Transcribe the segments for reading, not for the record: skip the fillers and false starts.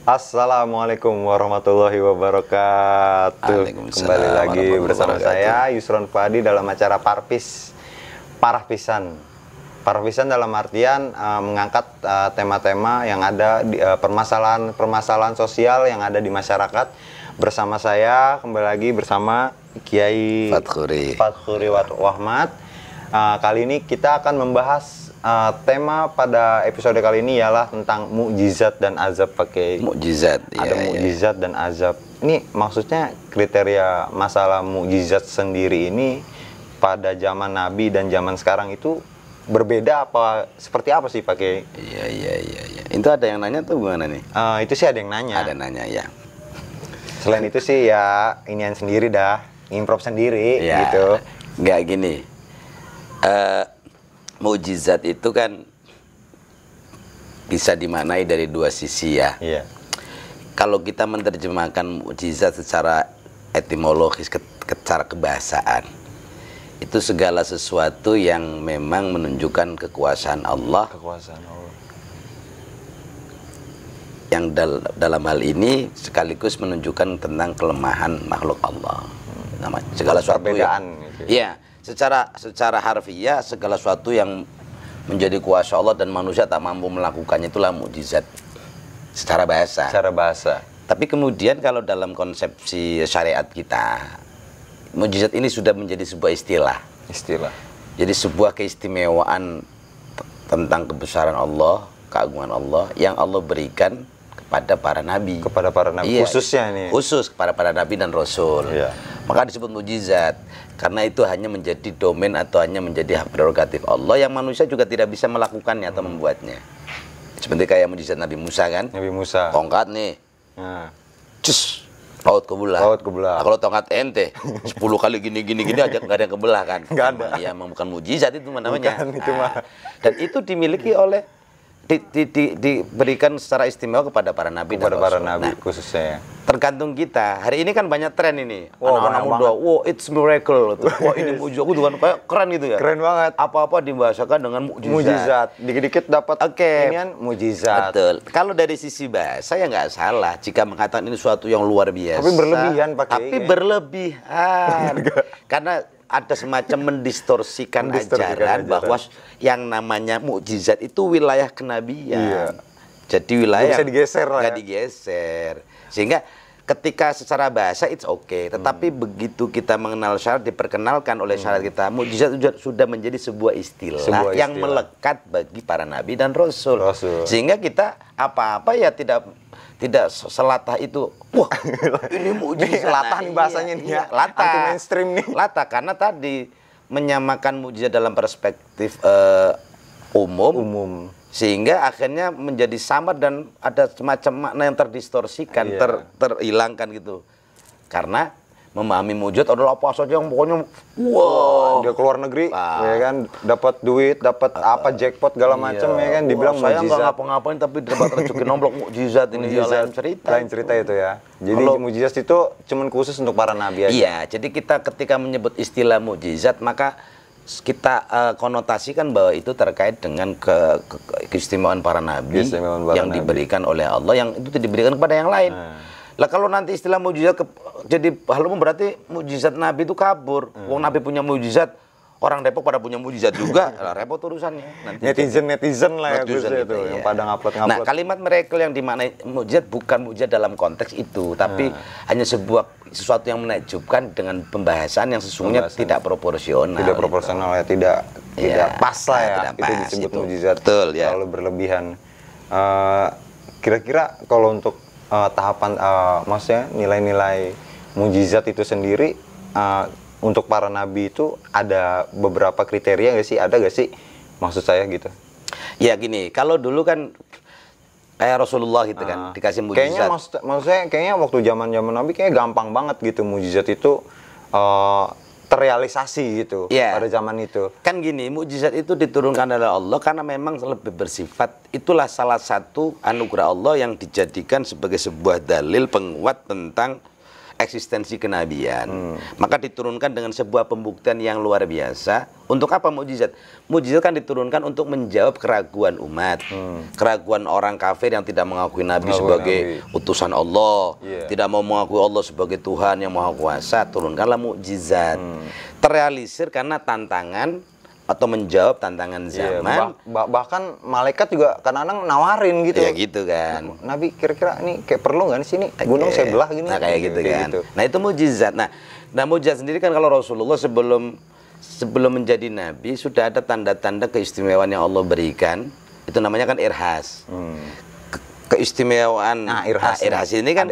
Assalamualaikum warahmatullahi wabarakatuh. Kembali lagi bersama saya Yusron Fuadi dalam acara Parahpisan. Parahpisan dalam artian mengangkat tema-tema yang ada di permasalahan sosial yang ada di masyarakat. Bersama saya kembali lagi bersama Kiai Fathuri Wahmat. Kali ini kita akan membahas tema pada episode kali ini ialah tentang mukjizat dan azab. Pakai mukjizat, ada mukjizat dan azab. Ini maksudnya kriteria masalah mukjizat sendiri ini pada zaman Nabi dan zaman sekarang itu berbeda apa seperti apa sih pakai? Iya. Itu ada yang nanya tuh gimana nih? Itu sih ada yang nanya. Ada nanya ya. Selain itu sih ya inian sendiri dah, improv sendiri ya, gitu. Nggak gini. Mukjizat itu kan bisa dimaknai dari dua sisi ya. Iya. Kalau kita menerjemahkan mukjizat secara etimologis, secara kebahasaan, itu segala sesuatu yang memang menunjukkan kekuasaan Allah. Yang dalam hal ini sekaligus menunjukkan tentang kelemahan makhluk Allah. Segala sesuatu yang, iya. Secara harfiah segala sesuatu yang menjadi kuasa Allah dan manusia tak mampu melakukannya itulah mukjizat secara bahasa. Tapi kemudian kalau dalam konsepsi syariat kita, mukjizat ini sudah menjadi sebuah istilah. Jadi sebuah keistimewaan tentang kebesaran Allah, keagungan Allah yang Allah berikan kepada para nabi. Iya, khususnya nih. Khusus kepada para nabi dan rasul. Iya. Maka disebut mukjizat karena itu hanya menjadi domain atau hanya menjadi hak prerogatif Allah yang manusia juga tidak bisa melakukannya atau membuatnya. Seperti kayak mukjizat Nabi Musa kan? Nabi Musa. Tongkat nih. Cus, laut kebelah. Nah, kalau tongkat ente 10 kali gini aja nggak ada yang kebelah kan? Nggak ada. Iya, bukan mukjizat itu namanya. Bukan, itu mah. Dan itu dimiliki oleh diberikan secara istimewa kepada para nabi dan rasul. Khususnya. Tergantung kita. Hari ini kan banyak tren ini. Wah, anak-anak muda, it's miracle. Wah, ini mujizat. Aku juga kayak keren gitu ya. Keren banget. Apa-apa dibahasakan dengan mukjizat. Dikit-dikit dapat inian mukjizat. Betul. Kalau dari sisi bahasa ya nggak salah jika mengatakan ini suatu yang luar biasa. Tapi berlebihan pakai. Tapi berlebihan. Karena ada semacam mendistorsikan ajaran bahwa yang namanya mukjizat itu wilayah kenabian. Iya. Jadi wilayah nggak bisa digeser lah. Nggak digeser. Sehingga ketika secara bahasa it's okay, tetapi begitu kita mengenal syarat, diperkenalkan oleh syarat kita, mukjizat sudah menjadi sebuah istilah yang melekat bagi para nabi dan rasul. Sehingga kita apa-apa ya tidak selatah itu. Wah, ini mukjizat. Latah nih bahasanya nih ya. Latah. Anti mainstream nih. Latah karena tadi menyamakan mukjizat dalam perspektif umum. Sehingga akhirnya menjadi samar dan ada semacam makna yang terdistorsikan, terhilangkan gitu. Karena memahami mukjizat adalah apa saja yang pokoknya dia keluar negeri ya kan, dapat duit, dapat apa jackpot segala macam ya kan, dibilang saya mukjizat. Saya nggak ngapa-ngapain tapi dapat rezeki nomblok mukjizat ini. Lain cerita itu ya. Jadi mukjizat itu cuman khusus untuk para nabi aja. Iya, jadi kita ketika menyebut istilah mukjizat maka kita konotasikan bahwa itu terkait dengan keistimewaan para nabi yang diberikan oleh Allah, yang itu diberikan kepada yang lain. Lah kalau nanti istilah mukjizat jadi hal umum berarti mukjizat nabi itu kabur. Wong nabi punya mukjizat, orang Depok pada punya mukjizat juga, repot urusannya. Nanti netizen lah ya itu yang pada ngupload. Nah, kalimat miracle yang dimaknai mukjizat bukan mukjizat dalam konteks itu, tapi hanya sesuatu yang menakjubkan dengan pembahasan yang sesungguhnya tidak proporsional. Tidak proporsional ya, tidak pas lah ya. Itu disebut mukjizat. Betul ya. Terlalu berlebihan. Kira-kira kalau untuk tahapan maksudnya nilai-nilai mukjizat itu sendiri untuk para nabi itu ada beberapa kriteria nggak sih? Ada nggak sih? Maksud saya gitu. Ya gini, kalau dulu kan kayak Rasulullah gitu kan dikasih mukjizat. Kayaknya maksudnya kayaknya waktu zaman Nabi kayaknya gampang banget gitu mukjizat itu terrealisasi gitu pada zaman itu. Kan gini, mukjizat itu diturunkan oleh Allah karena memang lebih bersifat, itulah salah satu anugerah Allah yang dijadikan sebagai sebuah dalil penguat tentang eksistensi kenabian. Maka diturunkan dengan sebuah pembuktian yang luar biasa. Untuk apa mukjizat? Mukjizat kan diturunkan untuk menjawab keraguan umat. Keraguan orang kafir yang tidak mengakui Nabi sebagai utusan Allah, tidak mau mengakui Allah sebagai Tuhan yang Maha Kuasa, turunkanlah mukjizat. Terrealisir karena tantangan atau menjawab tantangan zaman. Bahkan malaikat juga kadang-kadang nawarin gitu. Ya gitu kan. Nabi kira-kira ini kayak perlu nggak di sini gunung saya belah gini. Nah kayak gitu kan. Gitu. Nah itu mujizat. Nah mujizat sendiri kan kalau Rasulullah sebelum menjadi nabi sudah ada tanda-tanda keistimewaan yang Allah berikan. Itu namanya kan irhas. Keistimewaan irhas ini kan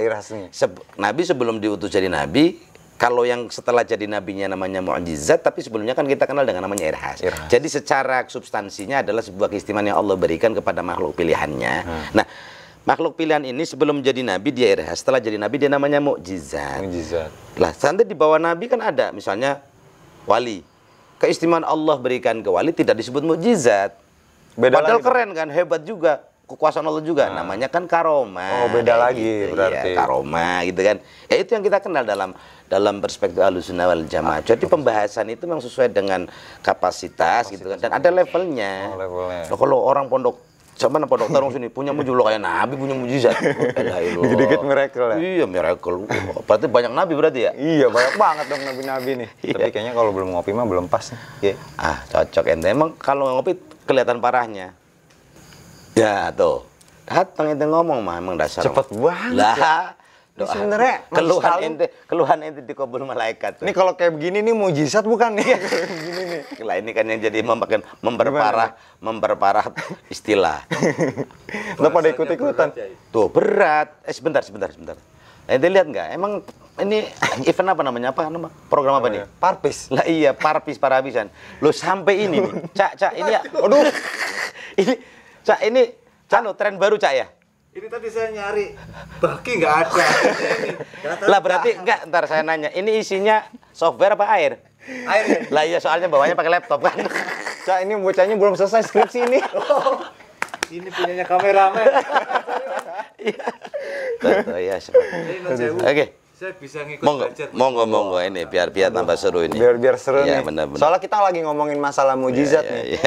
Nabi sebelum diutus jadi nabi. Kalau yang setelah jadi nabinya namanya mukjizat, tapi sebelumnya kan kita kenal dengan namanya irhas. Jadi secara substansinya adalah sebuah keistimewaan yang Allah berikan kepada makhluk pilihannya. Nah, makhluk pilihan ini sebelum menjadi nabi dia irhas, setelah jadi nabi dia namanya mukjizat. Lah, nanti di bawah nabi kan ada misalnya wali. Keistimewaan Allah berikan ke wali tidak disebut mukjizat. Padahal keren kan, hebat juga. Kekuasaan Allah juga, namanya kan karomah. Beda lagi gitu, berarti. Ya, karomah gitu kan. Ya itu yang kita kenal dalam perspektif Ahlussunnah wal Jamaah. Jadi pembahasan itu memang sesuai dengan kapasitas gitu kan. Dan ada levelnya. Loh, kalau orang pondok mana pondok Tarung sini punya mujizat kayak Nabi punya mujizat. Dikit miracle ya. Iya, miracle. Berarti banyak nabi berarti ya? Iya, banyak banget dong nabi-nabi nih. Tapi kayaknya kalau belum ngopi mah belum pas nih. Cocok ente. Emang kalau ngopi kelihatan parahnya. Ya tuh, datang ente ngomong mah emang dasar. Cepet banget. Lah, sebenarnya keluhan ente dikabul malaikat. Ini kalau kayak begini nih mujizat bukan nih? Begini nih. Lah ini kan yang jadi memperparah istilah. Nggak pada ikut-ikutan. Tuh berat. Sebentar. Ente lihat nggak? Emang ini event apa namanya? Apa nama? Program apa nih? Parpis. Lah iya, parpis parabisan. Lo sampai ini nih. Cak ini ya. Aduh. Ini tren baru Cak ya? Ini tadi saya nyari baki nggak ada. Lah berarti enggak, ntar saya nanya. Ini isinya software apa air? Air. Lah iya soalnya bawahnya pakai laptop kan. Cak ini bocahnya belum selesai skripsi ini. Ini punyanya kameramen. Iya. Betul ya. Oke. Saya bisa ngikut belajar. Monggo ini biar tambah seru ini. Biar seru ya, nih. Bener. Soalnya kita lagi ngomongin masalah mujizat nih.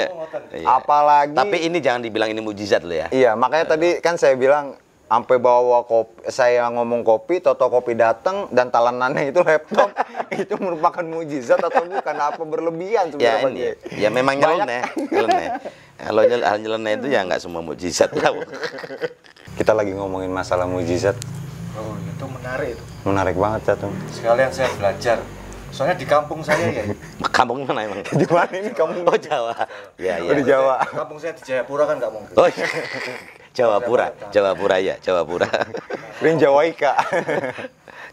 Apalagi. Tapi ini jangan dibilang ini mujizat loh ya. Iya, makanya tadi kan saya bilang sampai bawa kopi, saya ngomong kopi, toto kopi datang dan talanannya itu laptop. Itu merupakan mujizat atau bukan? Apa berlebihan sebenarnya? Ya memang nyeleneh. Kalau nyeleneh itu ya nggak semua mujizat lah. Kita lagi ngomongin masalah mujizat. Oh, itu menarik itu. Menarik banget, Catung. Sekalian saya belajar. Soalnya di kampung saya ya. Kampung mana emang? Di mana ini kampung? Oh, Jawa. Iya. Di Jawa. Kampung saya di Jayapura kan nggak mungkin. Oh, Jawapura ya, Jawapura. Ini Jawaika.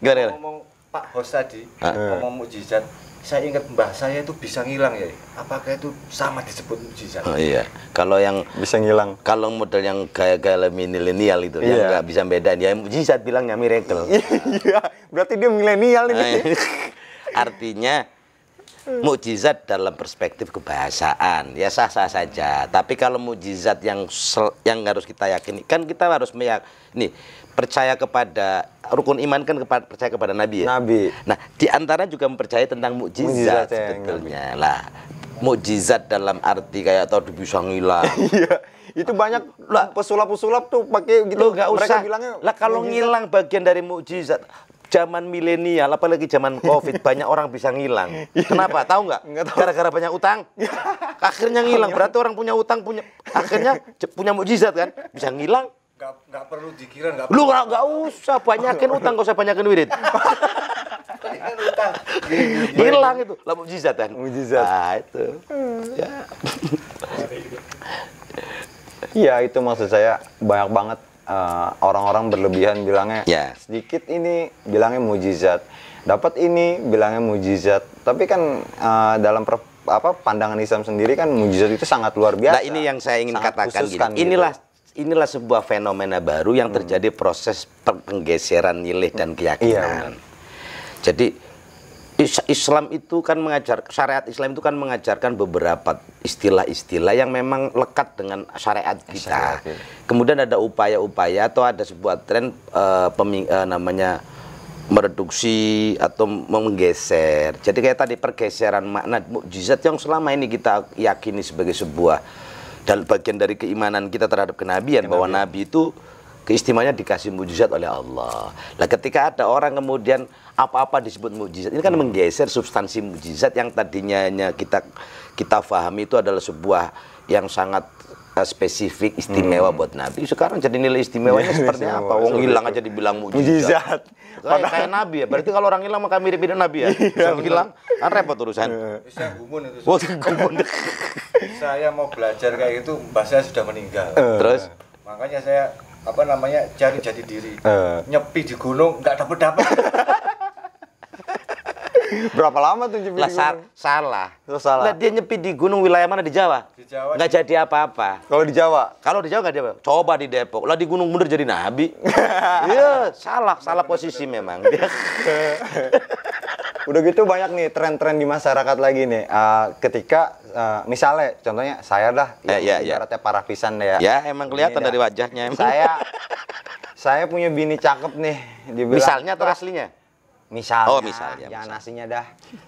Gimana? Ngomong Pak Hos tadi, ngomong mukjizat. Saya ingat mbah saya itu bisa ngilang ya. Apakah itu sama disebut mujizat? Oh iya. Kalau yang bisa ngilang. Kalau model yang gaya-gaya milenial itu yang nggak bisa bedain ya mujizat bilangnya miracle. Iya, berarti dia milenial ini. Artinya mukjizat dalam perspektif kebahasaan ya sah-sah saja. Tapi kalau mukjizat yang harus kita yakini kan kita harus meyakini percaya kepada rukun iman kan percaya kepada Nabi ya. Nabi. Nah, di antara juga mempercayai tentang mukjizat sebetulnya. Lah, mukjizat dalam arti kayak tadi bisa ngilang. Iya. Itu banyak pesulap-pesulap tuh pakai gitu. Nggak usah. Bilangnya lah kalau ngilang bagian dari mukjizat. Zaman milenial, apalagi zaman Covid, banyak orang bisa ngilang. Kenapa? Tahu nggak? Gara-gara banyak utang. Akhirnya ngilang. Berarti orang punya utang akhirnya punya mukjizat kan? Bisa ngilang. Nggak perlu dikira, nggak. Lu nggak usah banyakin utang, nggak usah banyakin wirid. Hilang itu, lah mukjizat kan? Mukjizat. Nah, itu. Ya. Iya, itu maksud saya banyak banget. Orang-orang berlebihan bilangnya sedikit ini bilangnya mujizat, dapat ini bilangnya mujizat, tapi kan dalam pandangan Islam sendiri kan mujizat itu sangat luar biasa. Nah ini yang saya ingin katakan gini. Inilah sebuah fenomena baru yang terjadi proses penggeseran nilai dan keyakinan. Jadi Islam itu kan syariat Islam itu kan mengajarkan beberapa istilah-istilah yang memang lekat dengan syariat kita. Kemudian ada upaya-upaya atau ada sebuah tren namanya mereduksi atau menggeser. Jadi kayak tadi pergeseran makna mukjizat yang selama ini kita yakini sebagai sebuah dan bagian dari keimanan kita terhadap kenabian, bahwa Nabi itu keistimewaannya dikasih mukjizat oleh Allah. Nah, ketika ada orang kemudian apa-apa disebut mukjizat, ini kan menggeser substansi mukjizat yang tadinya hanya kita pahami itu adalah sebuah yang sangat spesifik, istimewa buat Nabi. Sekarang jadi nilai istimewanya seperti apa? Wong hilang aja dibilang mukjizat. Kayak Nabi ya. Berarti kalau orang hilang maka mirip-mirip Nabi ya. Orang hilang kan repot urusan. Saya gumun itu. Saya mau belajar kayak gitu, mbah saya sudah meninggal. Terus makanya saya cari jati diri. Nyepi di gunung nggak dapet. Berapa lama tuh nyepi di gunung? Salah. Salah. Lah dia nyepi di gunung wilayah mana di Jawa? Di Jawa. Nggak jadi apa-apa. Kalau di Jawa? Kalau di Jawa nggak jadi apa. Coba di Depok. Lah di gunung bener jadi nabi. Iya, salah posisi memang. Udah gitu banyak nih tren-tren di masyarakat lagi nih. Ketika misalnya contohnya saya dah ibaratnya parafisan deh ya. Ya, emang kelihatan dari wajahnya emang. Saya punya bini cakep nih, dibilang, misalnya atau aslinya? Misalnya. Oh, misalnya. Jangan aslinya dah.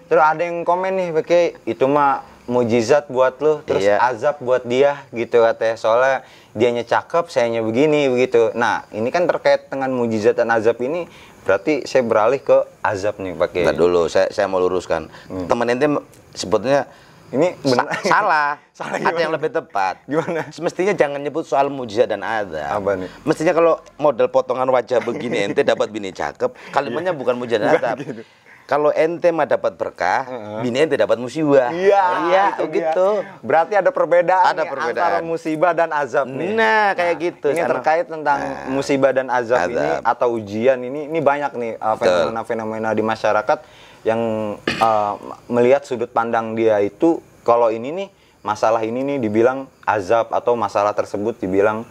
Terus ada yang komen nih, pakai itu mah mujizat buat lu, terus azab buat dia gitu katanya. Soalnya dianya cakep, sayanya begini begitu. Nah, ini kan terkait dengan mujizat dan azab ini, berarti saya beralih ke azab nih pakai. Nah, dulu saya mau luruskan. Temen ente sebetulnya ini salah. Ada yang lebih tepat. Gimana? Semestinya jangan nyebut soal mujizat dan azab. Apa nih? Mestinya kalau model potongan wajah begini ente dapat bini cakep, kalimatnya bukan mujizat dan azab. Gitu. Kalau ente mah dapat berkah, bini ente dapat musibah. Iya, gitu. Berarti ada perbedaan, antara musibah dan azab nih. Nah, kayak gitu. Ini terkait tentang musibah dan azab ini atau ujian ini banyak nih fenomena-fenomena di masyarakat yang melihat sudut pandang dia itu kalau ini nih masalah ini nih dibilang azab atau masalah tersebut dibilang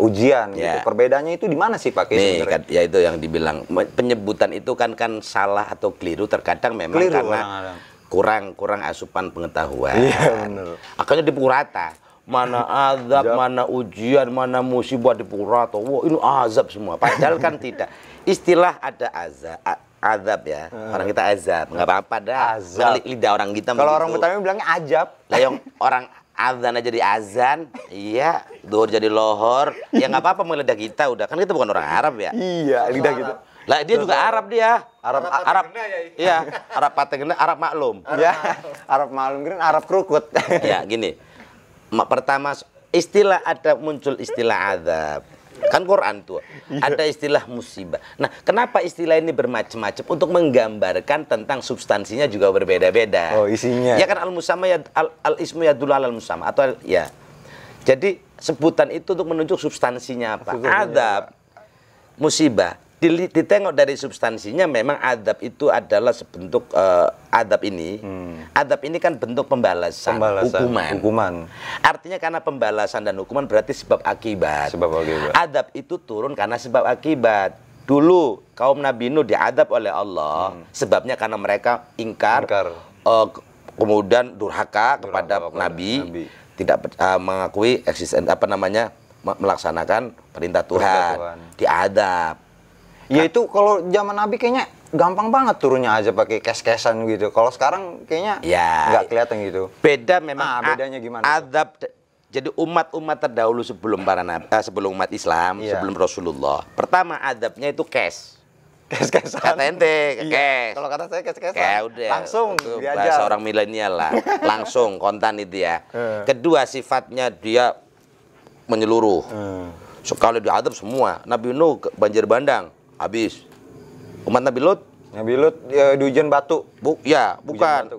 ujian gitu. Perbedaannya itu di mana sih Pak? Nih kan, ya itu yang dibilang penyebutan itu kan salah atau keliru terkadang memang karena kurang asupan pengetahuan. Iya benar. Akhirnya dipukul rata. Mana azab, mana ujian, mana musibah dipukul rata. Wah, ini azab semua. Padahal kan tidak. Istilah ada azab ya. Orang kita azab, nggak apa-apa dah. Lidah orang kita. Kalau orang Betawi bilangnya ajab. Lah yang orang azan aja di azan, iya, duhur jadi lohor, ya nggak apa-apa mau lidah kita udah kan kita bukan orang Arab ya. Iya, lidah gitu. Lah dia juga Arab dia. Arab. Iya, Arab Patengena, Arab maklum. Ya, Arab maklum kan Arab kerukut. Ya, gini. Pertama muncul istilah azab. Kan Quran tuh ada istilah musibah. Nah, kenapa istilah ini bermacam-macam untuk menggambarkan tentang substansinya juga berbeda-beda. Oh, isinya. Ya kan al-musamma al-ismu yadullu alal musamma atau ya. Jadi sebutan itu untuk menunjuk substansinya apa? Azab, musibah. Ditengok dari substansinya memang azab itu adalah sebentuk azab ini. Azab ini kan bentuk pembalasan, hukuman. Artinya karena pembalasan dan hukuman berarti sebab akibat. Azab itu turun karena sebab akibat. Dulu kaum Nabi Nuh diadab oleh Allah sebabnya karena mereka ingkar. Kemudian durhaka kepada Nabi. Tidak mengakui eksistensi melaksanakan perintah Tuhan. Diadab. Ya itu kalau zaman Nabi kayaknya gampang banget turunnya aja pakai kes-kesan gitu. Kalau sekarang kayaknya nggak kelihatan gitu. Beda memang. Bedanya gimana? Azab. Jadi umat-umat terdahulu sebelum sebelum umat Islam, sebelum Rasulullah. Pertama azabnya itu kes. Kes-kesan. Kata ente, kes. Kalau kata saya kes-kesan. Ya udah. Langsung diajar. Bahasa orang milenial lah. Langsung kontan itu ya. Kedua sifatnya dia menyeluruh. Sekali diadab semua. Nabi Nuh banjir bandang. Habis. Umat Nabi Lut ya, di hujan batu. Bukan.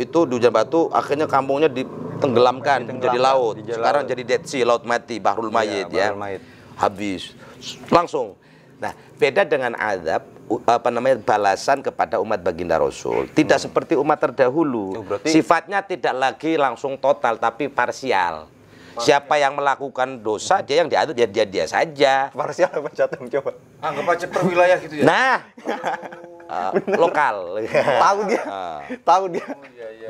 Itu di hujan batu akhirnya kampungnya ditenggelamkan menjadi laut. Sekarang jadi Dead Sea, laut mati, Bahrul Mayit ya. Habis. Langsung. Nah, beda dengan azab balasan kepada umat baginda Rasul. Tidak seperti umat terdahulu. Sifatnya tidak lagi langsung total tapi parsial. Siapa yang melakukan dosa dia yang diadab dia saja. Parsial apa catem coba? Anggap aja per wilayah gitu ya. Nah, lokal. Tahu dia.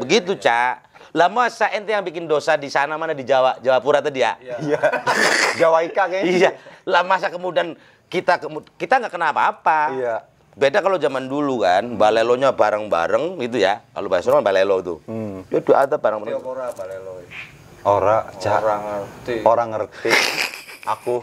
Begitu, Cak. Lah masa ente yang bikin dosa di sana mana di Jawa Pura tadi ya? Iya. Jawa Ika kayaknya. Iya. Lah masa kemudian kita nggak kena apa-apa. Iya. Beda kalau zaman dulu kan, balelonya bareng-bareng gitu ya. Kalau bahasa kan balelo tuh. Dia ada bareng-bareng. Ora balelo. Orang ngerti. Aku.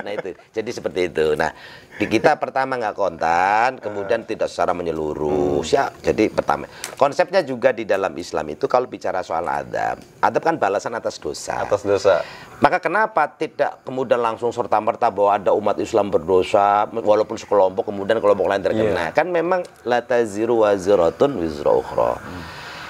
Nah itu, jadi seperti itu. Nah di kita pertama nggak kontan, kemudian tidak secara menyeluruh. Jadi pertama, konsepnya juga di dalam Islam itu kalau bicara soal adab kan balasan atas dosa. Atas dosa. Maka kenapa tidak kemudian langsung serta-merta bahwa ada umat Islam berdosa, walaupun sekelompok kemudian kelompok lain terkena? Kan memang la taziru waziratun wizra ukhra.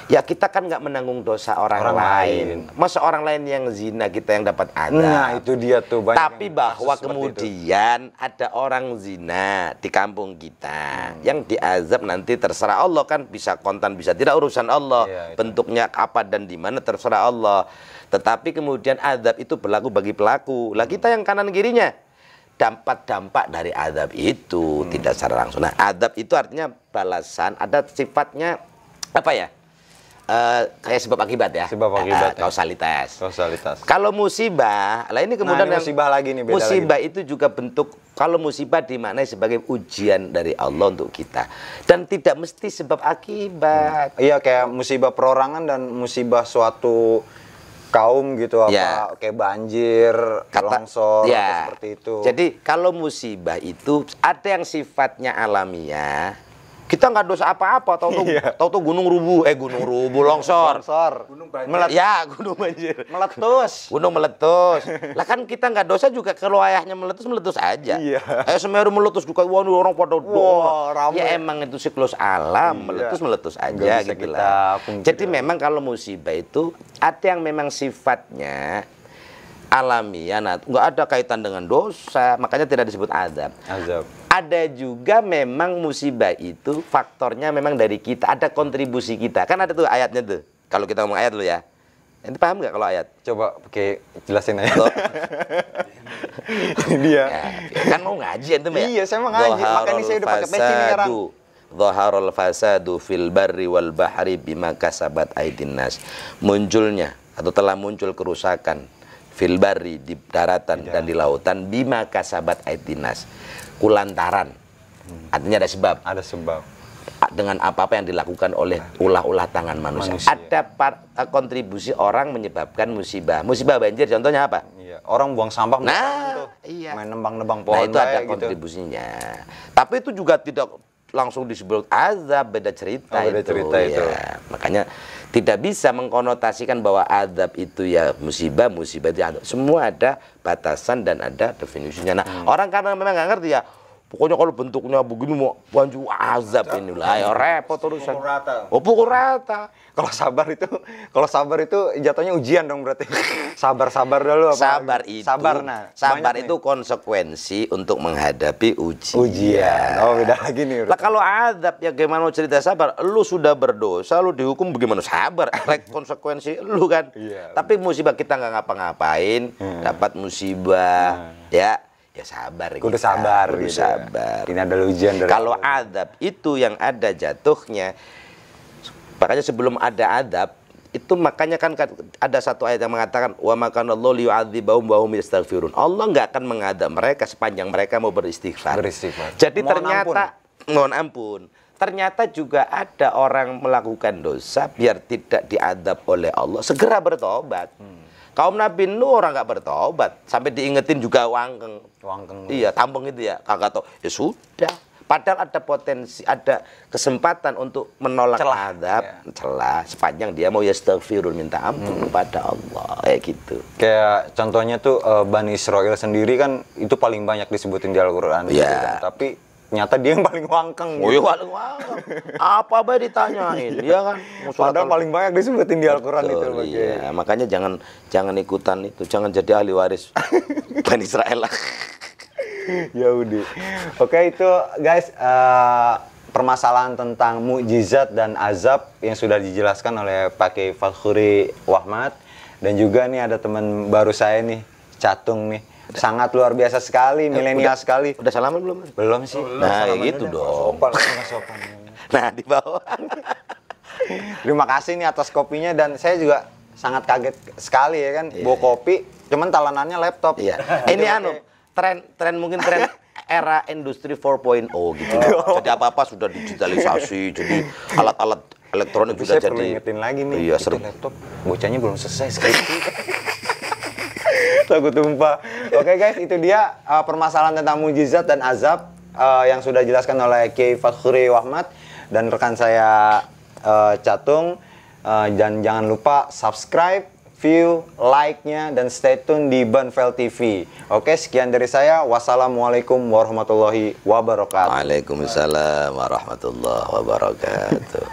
Ya kita kan nggak menanggung dosa orang lain. Masa orang lain yang zina kita yang dapat adab. Nah itu dia tuh. Tapi bahwa kemudian ada orang zina di kampung kita yang diazab nanti terserah Allah, kan bisa kontan bisa tidak, urusan Allah. Bentuknya apa dan di mana terserah Allah. Tetapi kemudian azab itu berlaku bagi pelaku. Lah kita yang kanan kirinya dampak dari azab itu tidak secara langsung. Nah azab itu artinya balasan, ada sifatnya apa ya? Kayak sebab akibat ya. Sebab akibat. Kausalitas. Kalau musibah, lah ini kemudian ini musibah lagi nih, beda musibah lagi. itu juga bentuk, kalau musibah dimaknai sebagai ujian dari Allah untuk kita, dan tidak mesti sebab akibat. Iya, kayak musibah perorangan dan musibah suatu kaum gitu, apa kayak banjir, longsor, seperti itu. Jadi kalau musibah itu ada yang sifatnya alamiah. Kita nggak dosa apa-apa, tahu-tahu gunung rubuh, longsor. Gunung banjir. Gunung banjir. Meletus. Gunung meletus. Lah kan kita nggak dosa juga, kalau ayahnya meletus aja. Iya. Semeru meletus juga, orang pada ramai. Ya emang itu siklus alam, meletus aja gitu lah. Jadi memang kalau musibah itu ada yang memang sifatnya alamiah, nggak ada kaitan dengan dosa, makanya tidak disebut azab. Ada juga memang musibah itu faktornya memang dari kita, ada kontribusi kita. Kan ada tuh ayatnya tuh. Kalau kita ngomong ayat dulu ya. Ente paham nggak kalau ayat? Coba pakai jelasin aja. Dia. Kan mau ngaji ente ya? Iya, saya mau ngaji. Makanya saya udah pakai peci nih sekarang. Dhaharul fasadu fil barri wal bahri bima kasabat aydin nas. Munculnya atau telah muncul kerusakan fil barri, di daratan dan di lautan, bima kasabat aydin nas. Kulantaran, artinya ada sebab. Ada sebab. Dengan apa-apa yang dilakukan oleh ulah-ulah tangan manusia. Ada kontribusi orang menyebabkan musibah. Musibah banjir contohnya apa? Iya. Orang buang sampah. Iya. Main nembang-nembang pohon. Nah itu ada kontribusinya. Tapi itu juga tidak langsung disebut azab, beda cerita. Beda cerita itu. Ya. Makanya tidak bisa mengkonotasikan bahwa azab itu ya musibah itu azab. Semua ada batasan dan ada definisinya. Nah, orang karena memang nggak ngerti ya, pokoknya kalau bentuknya begini mau banju azab inilah, ya repot urusan. Pukul rata. Kalau sabar itu jatuhnya ujian dong berarti. Sabar dulu. Sabar itu konsekuensi untuk menghadapi ujian. Oh, beda lagi nih. Lah kalau azab ya gimana mau cerita sabar? Lu sudah berdosa, lu dihukum bagaimana sabar? Konsekuensi lu kan. Tapi musibah kita nggak ngapa-ngapain, dapat musibah, ya sabar. Kudu sabar. Ini adalah ujian dari kalau azab itu yang ada jatuhnya. Makanya sebelum ada azab itu, makanya kan ada satu ayat yang mengatakan wa makanallahu liyu'adzibahum wa hum yastaghfirun. Allah nggak akan mengadab mereka sepanjang mereka mau beristighfar. Jadi mohon ampun. Ternyata juga ada orang melakukan dosa biar tidak diadab oleh Allah, segera bertobat. Kaum Nabi Nuh orang nggak bertobat, sampai diingetin juga wangkeng. Iya, tampung itu ya, kagak tahu. Ya sudah. Padahal ada potensi, ada kesempatan untuk menolak celah sepanjang dia mau yastaghfirun, minta ampun kepada Allah, kayak gitu. Kayak contohnya tuh Bani Israel sendiri kan itu paling banyak disebutin di Al-Qur'an gitu kan. Tapi ternyata dia yang paling wangkeng. Oh iya, paling wangkeng. Apa ditanyain? Dia kan padahal paling banyak disebutin di Al-Qur'an itu. Iya, makanya jangan ikutan itu, jangan jadi ahli waris Bani Israel lah. Ya udah. Oke, itu guys permasalahan tentang mukjizat dan azab yang sudah dijelaskan oleh Pak Kiai Fakhuri Wahmat, dan juga nih ada teman baru saya nih, Catung nih. Sangat luar biasa sekali, milenial sekali. Udah salaman belum? Belum sih. Nah, gitu dong. Sopan. Nah, di bawah. Terima kasih nih atas kopinya, dan saya juga sangat kaget sekali ya kan, bawa kopi, cuman talanannya laptop. Iya. Ini tren mungkin tren era industri 4.0 gitu. Jadi apa-apa sudah digitalisasi, jadi alat-alat elektronik sudah Saya jadi. perlu ingetin lagi nih, Iya, itu laptop bocahnya belum selesai skripsi. Takut tumpah. Oke guys, itu dia permasalahan tentang mujizat dan azab yang sudah dijelaskan oleh Kiai Fakhri Wahmat dan rekan saya Catung. Dan jangan lupa subscribe, view, like-nya, dan stay tune di Banvel TV. Oke, sekian dari saya. Wassalamualaikum warahmatullahi wabarakatuh. Waalaikumsalam warahmatullahi wabarakatuh.